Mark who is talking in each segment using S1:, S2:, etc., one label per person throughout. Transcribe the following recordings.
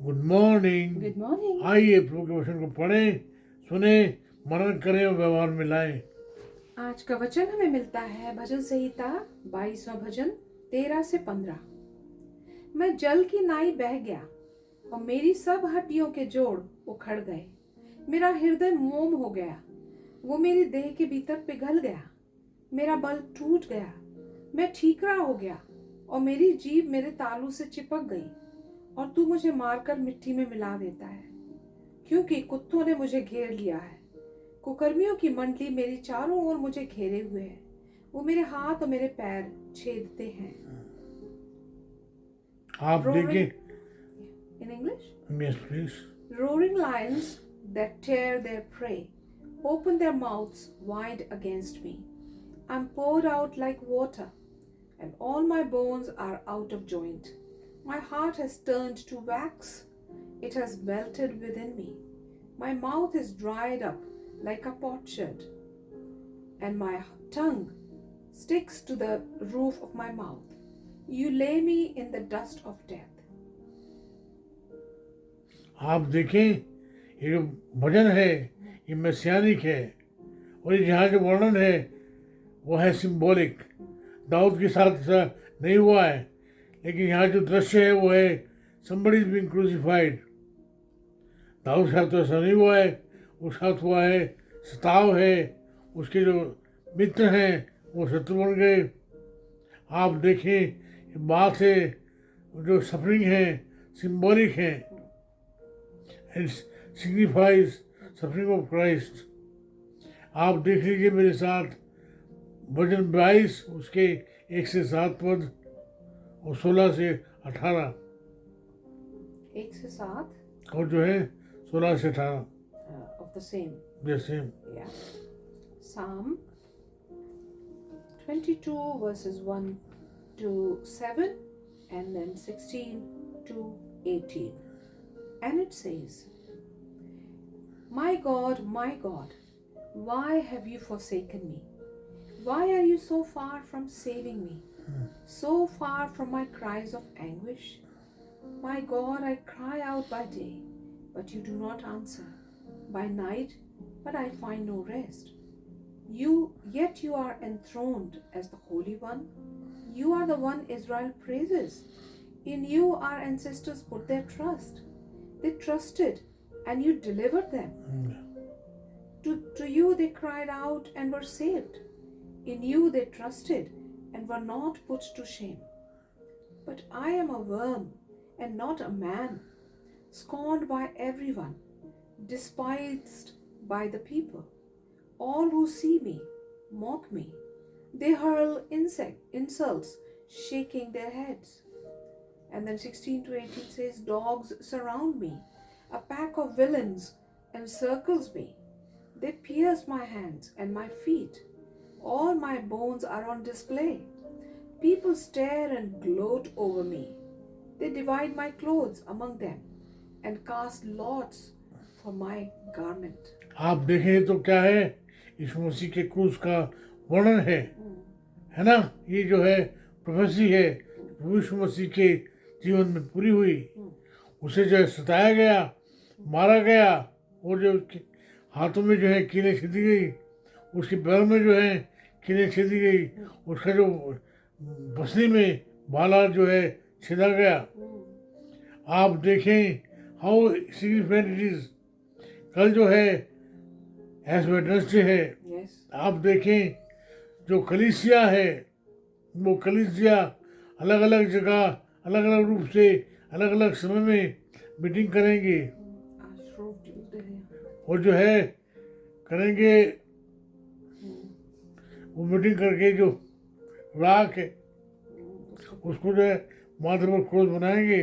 S1: Good morning.
S2: Good morning.
S1: आइए प्रभु के वचन को पढ़ें, सुने, मनन करें और व्यवहार में लाएं।
S2: आज का वचन हमें मिलता है भजन संहिता 22वां भजन 13 से 15। मैं जल की नाई बह गया और मेरी सब हड्डियों के जोड़ उखड़ गए। मेरा हृदय मोम हो गया, वो मेरी देह के भीतर पिघल गया। मेरा बल टूट गया, मैं ठीकरा हो गया और मेरी जीभ मेरे तालू से चिपक गई। और तू मुझे मारकर मिट्टी में मिला देता है, क्योंकि कुत्तों ने मुझे घेर लिया है। कुकर्मियों की मंडली मेरी चारों ओर मुझे घेरे हुए है। वो मेरे हाथ और मेरे पैर छेदते हैं।
S1: आप देखें।
S2: In English?
S1: Yes please.
S2: Roaring lions that tear their prey open their mouths wide against me. I'm poured out like water, and all my bones are out of joint. My heart has turned to wax, it has melted within me. My mouth is dried up like a potsherd, and my tongue sticks to the roof of my mouth. You lay me in the dust of death.
S1: आप देखें, ये जो भजन है ये मैसियानिक है, और ये यहाँ जो वर्णन है वो है सिंबॉलिक। दाऊद के साथ ऐसा नहीं हुआ है, लेकिन यहाँ जो दृश्य है वो है somebody is being crucified। Dawood के साथ तो ऐसा नहीं हुआ है, उसके साथ हुआ है सताव है, उसके जो मित्र हैं वो शत्रु बन गए। आप देखें, बात है जो सफरिंग है सिंबॉलिक है, it signifies suffering of Christ. आप देख लीजिए मेरे साथ भजन 22 उसके 1 से 7 पद और 16 से 18
S2: 1 से 7
S1: और जो है 16 से 18
S2: of the same.
S1: जैसे
S2: Yeah. Psalm 22 verses 1 to 7 and then 16 to 18. And it says, my God, why have you forsaken me? Why are you so far from saving me? So far from my cries of anguish? My God, I cry out by day, but you do not answer. By night, but I find no rest. Yet you are enthroned as the Holy One. You are the one Israel praises. In you our ancestors put their trust. They trusted and you delivered them. To you they cried out and were saved. In you they trusted and were not put to shame. But I am a worm and not a man, scorned by everyone, despised by the people. All who see me mock me. They hurl insults, shaking their heads. And then 16 to 18 says, dogs surround me. A pack of villains encircles me. They pierce my hands and my feet. All my bones are on display. People stare and gloat over me. They divide my clothes among them and cast lots for my garment.
S1: आप देखें तो क्या है, इस मसीह के क्रूस का वर्णन है ना। ये जो है प्रोफेसी है यीशु मसीह के जीवन में पूरी हुई। उसे जो है सताया गया, मारा गया, और जो उसके हाथों में जो है कीलें छिदी गई, उसके पैर में जो है कीलें छिदी गई, उसका जो बसनी में बाला जो है छिदा गया। आप देखें हाउ सिग्निफिकेंट इट इज। कल जो है एश वेडनेसडे है।
S2: Yes.
S1: आप देखें जो कलीसिया है वो कलीसिया अलग अलग जगह अलग अलग रूप से अलग अलग समय में मीटिंग करेंगे,
S2: आज रोक ट्यूसडे है।
S1: और जो है करेंगे वो मीटिंग करके जो राख है उसको जो है माथे पर क्रोध बनाएंगे।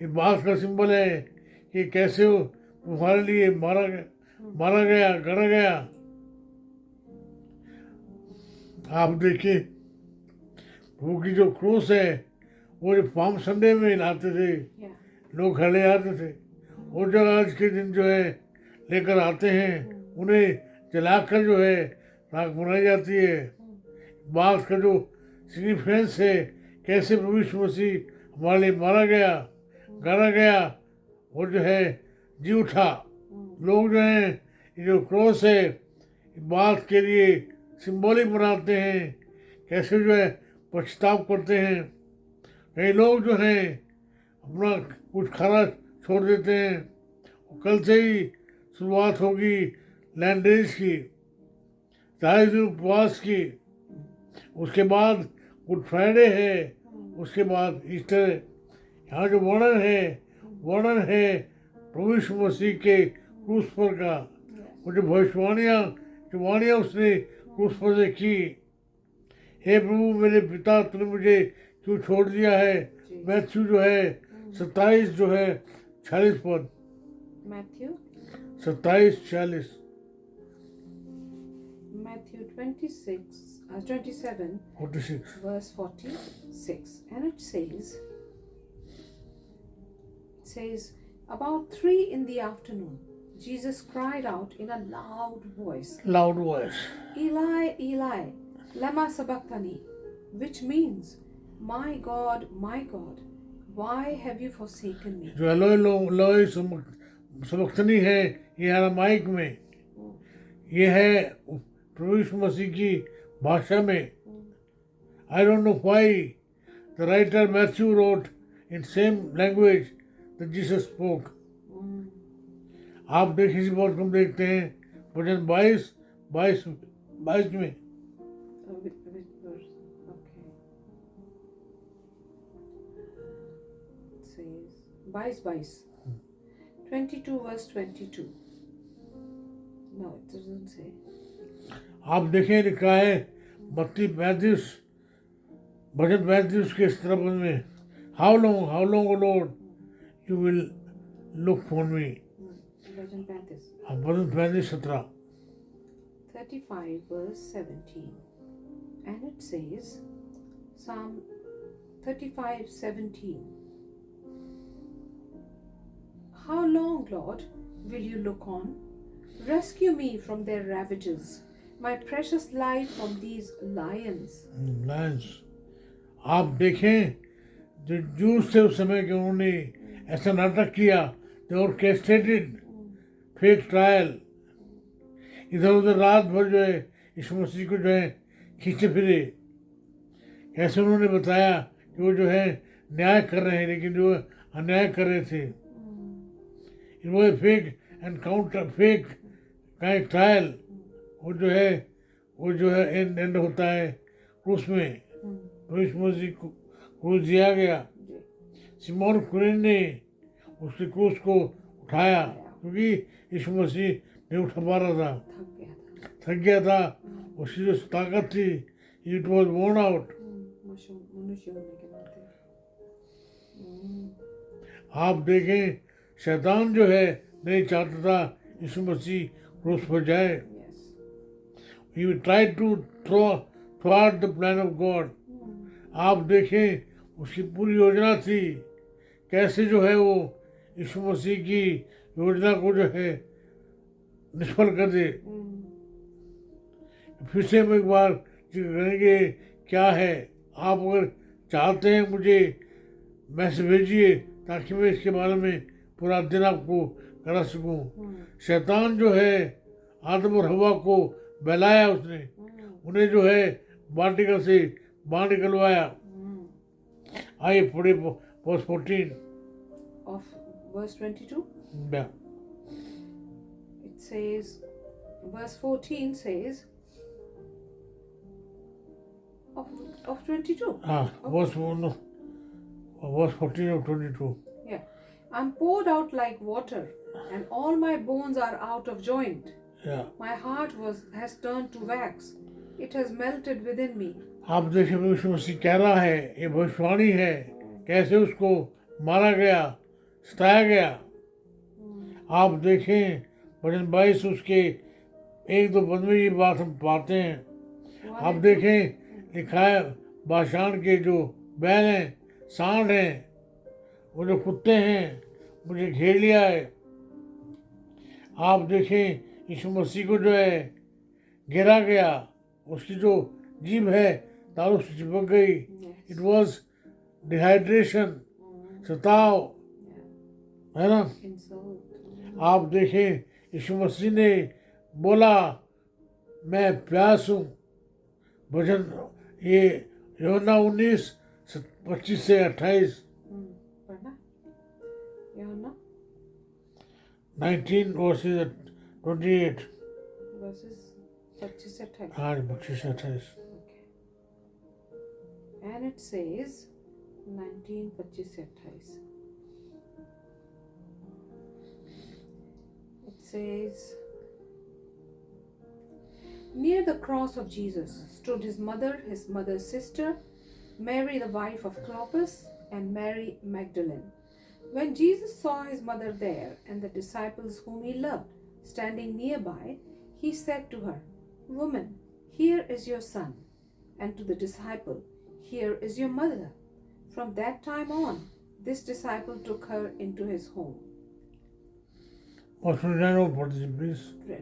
S1: ये बात का सिंबल है कि कैसे वो तुम्हारे लिए मारा गया, गड़ा गया। आप देखिए वो की जो क्रूस है वो जो पाम संडे में लाते थे, लोग खड़े आते थे, और जो आज के दिन जो है लेकर आते हैं उन्हें जलाकर जो है राख बनाई जाती है। बात का जो सिग्निफिकेंस है, कैसे प्रभु यीशु मसीह हमारे लिए मारा गया, गाड़ा गया, वो जो है जी उठा। लोग जो हैं ये जो क्रॉस है बात के लिए सिंबॉलिक बनाते हैं, कैसे जो है पछताव करते हैं। कई लोग जो हैं अपना कुछ खाना छोड़ देते हैं। कल से ही शुरुआत होगी लैंडेज की, 40 दिन उपवास की, उसके बाद गुड फ्राइडे है, उसके बाद ईस्टर है। यहाँ जो वर्णन है प्रभु यीशु मसीह के क्रूस पर का। वो जो वाणियाँ उसने क्रूस पर से की, हे प्रभु मेरे पिता तूने मुझे क्यों छोड़ दिया है। मैथ्यू जो है 27 जो है 40 पद,
S2: Matthew
S1: 27-40।
S2: Matthew 27
S1: 46
S2: verse 46, and it says about 3 in the afternoon Jesus cried out in a loud voice, Eli, Eli, lama sabachthani, which means, my God, why have you forsaken me?
S1: जो alloy सबक्तनी है ये Aramaic में, ये है प्रभु यीशु मसीह की भाषा में। I don't know why the writer Matthew wrote in same language that Jesus spoke. आप देखिए इसी बात को हम देखते हैं वचन 22 में।
S2: Which verse? Okay. It says 22 verse 22. No, it doesn't say.
S1: आप देखें लिखा है 32-35 वचन 35 के इस तरफ में, How long, O Lord, you will look for me.
S2: Vachan 35.
S1: वचन 35-17।
S2: 35 verse 17. And it says, Psalm 35:17. How long, Lord, will you look on? Rescue me from their ravages, my precious life from these lions.
S1: आप देखें जो juice से उस समय के उन्होंने ऐसा नाटक किया, they orchestrated फेक ट्रायल, इधर उधर रात भर जो है यीशु मसीह को जो है खींचे फिरे। कैसे उन्होंने बताया कि वो जो है न्याय कर रहे हैं लेकिन जो अन्याय कर रहे थे। वो fake encounter, fake kind trial, वो जो है एंड होता है क्रूस में। यीशु मसीह को क्रूस दिया गया। सिमोन कुरेन ने उसके क्रूस को उठाया क्योंकि यीशु मसीह नहीं उठा पा रहा था, थक गया था। उसकी जो ताकत थी, इट वॉज वोर्न आउट। आप देखें शैतान जो है नहीं चाहता था यीशु मसीह क्रूस पर जाए। He tried to thwart the plan of God. आप देखें उसकी पूरी योजना थी कैसे जो है वो यीशु मसीह की योजना को जो है निष्फल कर दे। फिर से हम एक बार करेंगे क्या है। आप अगर चाहते हैं मुझे मैसेज भेजिए ताकि मैं इसके बारे में पूरा दिन आपको करा सकूं। शैतान जो है आदम और हवा को बहलाया, उसने उन्हें जो है वाटिका से बाहर निकलवाया। आइए पढ़े verse 14
S2: of verse 22.
S1: Yeah.
S2: It says, verse 14 says, of 22.
S1: हाँ, verse 14 of 22.
S2: Yeah. I'm poured out like water, and all my bones are out of joint.
S1: Yeah.
S2: My heart has turned to wax. It has melted within me.
S1: आप देखिए यीशु मसीह कह रहा है, ये भविष्यवाणी है कैसे उसको मारा गया, सताया गया। आप देखें वचन 22 उसके 1-2 पद में ये बात हम पाते हैं। आप देखें लिखा है बाशान के जो बैल हैं, सांड हैं, वो जो कुत्ते हैं, मुझे घेर लिया है। आप देखें यीशु मसीह को जो है घेरा गया, उसकी जो जीभ है तारों से चिपक गई। इट वॉज डिहाइड्रेशन, सताव, है ना।
S2: insult.
S1: आप देखें यीशु मसीह ने बोला मैं प्यास हूँ। भजन ये यूहन्ना 19:25 से 28,
S2: पढ़ना यूहन्ना
S1: 19 verses 28।
S2: verses 25 से 28.
S1: हाँ 25 से 28।
S2: Okay. And it says 19 25 से 28. It says, near the cross of Jesus stood his mother's sister, Mary the wife of Clopas, and Mary Magdalene. When Jesus saw his mother there and the disciples whom he loved standing nearby, he said to her, Woman, here is your son, and to the disciple, Here is your mother. From that time on, this disciple took her into his home.
S1: और 29 और पढ़ दीजिए please.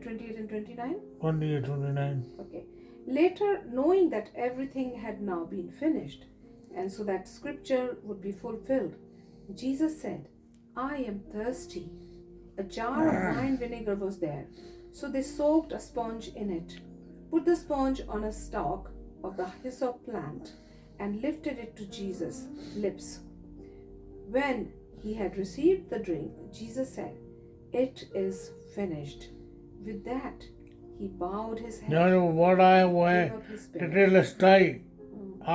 S2: 28 and 29.
S1: 29।
S2: Okay. Later, knowing that everything had now been finished, and so that scripture would be fulfilled, Jesus said, I am thirsty. A jar of wine vinegar was there, so they soaked a sponge in it, put the sponge on a stalk of the hyssop plant, and lifted it to Jesus' lips. When he had received the drink, Jesus said, It is finished. With that, he bowed his head.
S1: यहाँ जो word आया वो है
S2: gave up his spirit.
S1: टेटेलस्टाई।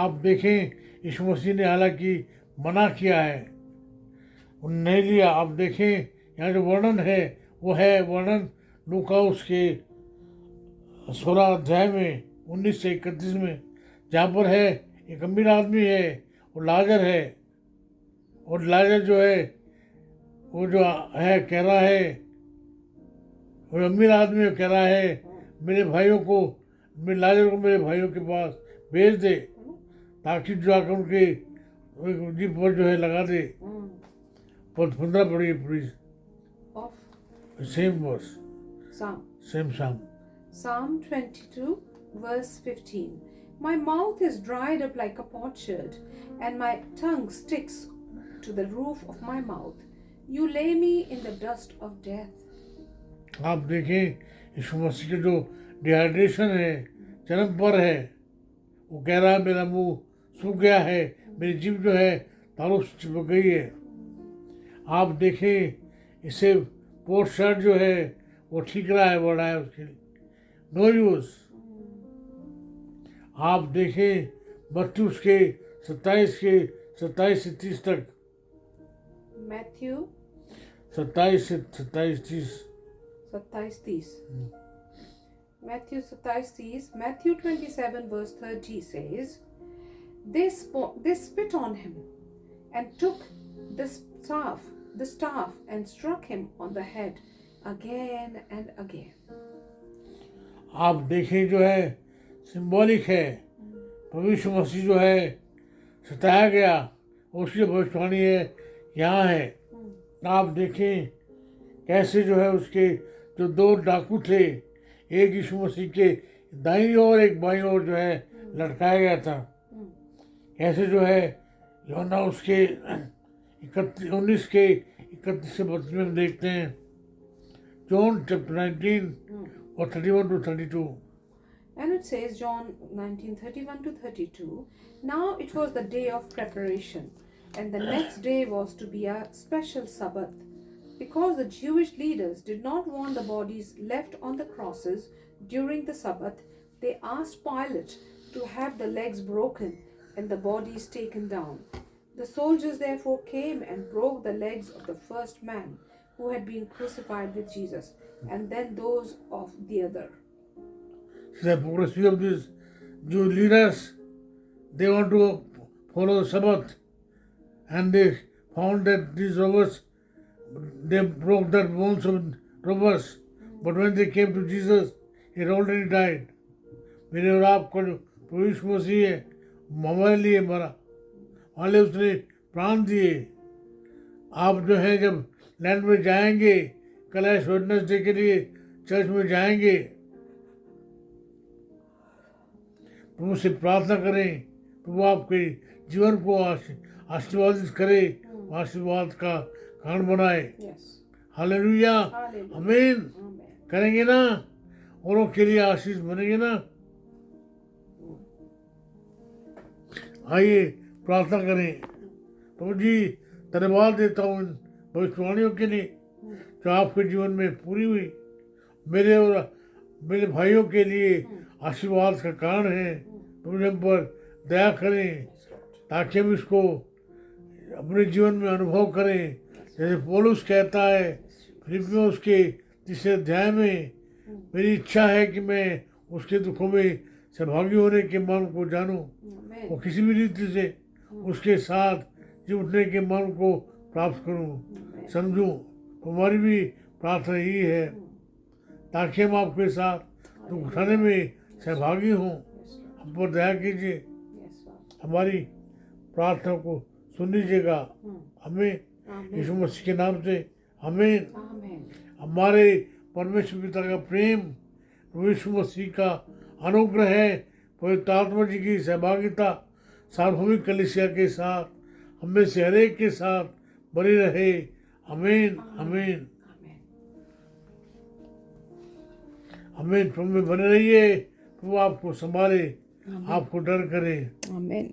S1: आप देखें यीशु मसीह ने हालांकि मना किया है, उन्होंने नहीं लिया। आप देखें यहाँ जो वर्णन है वो है वर्णन लूका उसके 16 अध्याय में 19 से 31 में, जहाँ पर है एक अमीर आदमी है और लाजर है। और लाजर जो है वो जो है कह रहा है, वो अमीर आदमी कह रहा है मेरे भाइयों को, मेरे लाजर को मेरे भाइयों के पास भेज दे ताकि जो आकर उनके जीप पर जो है लगा दे। पर 15 पढ़िए please.
S2: Of
S1: same verse,
S2: Psalm.
S1: Same psalm.
S2: Psalm 22, verse 15. My mouth is dried up like a potsherd, and my tongue sticks to the roof of my mouth. You lay me in the dust of death.
S1: आप देखें यीशु मसीह के जो dehydration है, चरम पर है, वो कह रहा है मेरा मुंह सूख गया है, मेरी जीभ जो है तारों से चिपक गई है। आप देखें इसे पोस्ट शर्ट जो है वो ठीक रहा है, बढ़ा है उसके लिए, नो यूज। आप देखें मत्ती उसके 27 के 27 से 30 तक,
S2: Matthew
S1: 27 से 27-30।
S2: 27:30. Matthew 27:30. Matthew 27 verse 30 says, they spit on him and took the staff and struck him on the head again and again.
S1: आप देखें जो है सिंबॉलिक है, प्रभु यीशु मसीह जो है सताया गया, उसकी भविष्यवाणी है यहाँ है। आप देखें कैसे जो है उसके जो 2 डाकू थे, एक यीशु मसीह के दाईं ओर एक बाईं ओर जो है लटकाया गया था। कैसे जो है यूहन्ना उसके 19 के 31 से 32 में देखते हैं, जॉन चैप्टर 19 और 31 to 32।
S2: And it says, John 19:31 to 32, now it was the day of preparation, and the next day was to be a special Sabbath. Because the Jewish leaders did not want the bodies left on the crosses during the Sabbath, they asked Pilate to have the legs broken and the bodies taken down. The soldiers therefore came and broke the legs of the first man who had been crucified with Jesus, and then those of the other.
S1: The hypocrisy of these Jewish leaders, they want to follow the Sabbath, and they found that these robbers, they broke the bones of robbers, but when they came to Jesus, he had already died. मेरे और आपका जो प्रभु यीशु मसीह है हमारे लिए मरा, हमारे लिए उसने प्राण दिए। आप जो है जब लैंड में जाएंगे, कल ऐश वेडनेसडे के लिए चर्च में जाएंगे, प्रभु से प्रार्थना करें, प्रभु आपके जीवन को आशीर्वादित करे, आशीर्वाद का कारण बनाए।
S2: Yes.
S1: Hallelujah,
S2: Hallelujah.
S1: आमीन।
S2: Amen.
S1: करेंगे ना, औरों के लिए आशीष बनेंगे ना। आइए प्रार्थना करें। प्रभु जी धन्यवाद देता हूँ इन भविष्यवाणियों के लिए जो आपके जीवन में पूरी हुई, मेरे और मेरे भाइयों के लिए आशीर्वाद का कारण है। प्रभु जी हम पर दया करें ताकि हम इसको अपने जीवन में अनुभव करें। जैसे पौलुस कहता है फिलिप्पियों उसके 3 अध्याय में, मेरी इच्छा है कि मैं उसके दुखों में सहभागी होने के मन को जानूं
S2: Amen.
S1: और किसी भी रीति से उसके साथ जी उठने के मन को प्राप्त करूं, समझूं। हमारी भी प्रार्थना यही है ताकि हम आपके साथ दुख उठाने में सहभागी हों। हम पर दया कीजिए,
S2: Yes, Lord.
S1: हमारी प्रार्थना को सुन लीजिएगा। हमें
S2: Amen.
S1: यीशु मसीह के नाम से आमीन।
S2: Amen.
S1: हमारे परमेश्वर पिता का प्रेम, प्रभु यीशु मसीह का अनुग्रह है, पवित्र आत्मा जी की सहभागिता सार्वभौमिक कलीसिया के साथ हम में से हरेक के साथ बनी रहे। आमीन, आमीन,
S2: Amen.
S1: आमीन। प्रभु में बने रहिए, प्रभु आपको संभाले, आपको डर करे।
S2: Amen.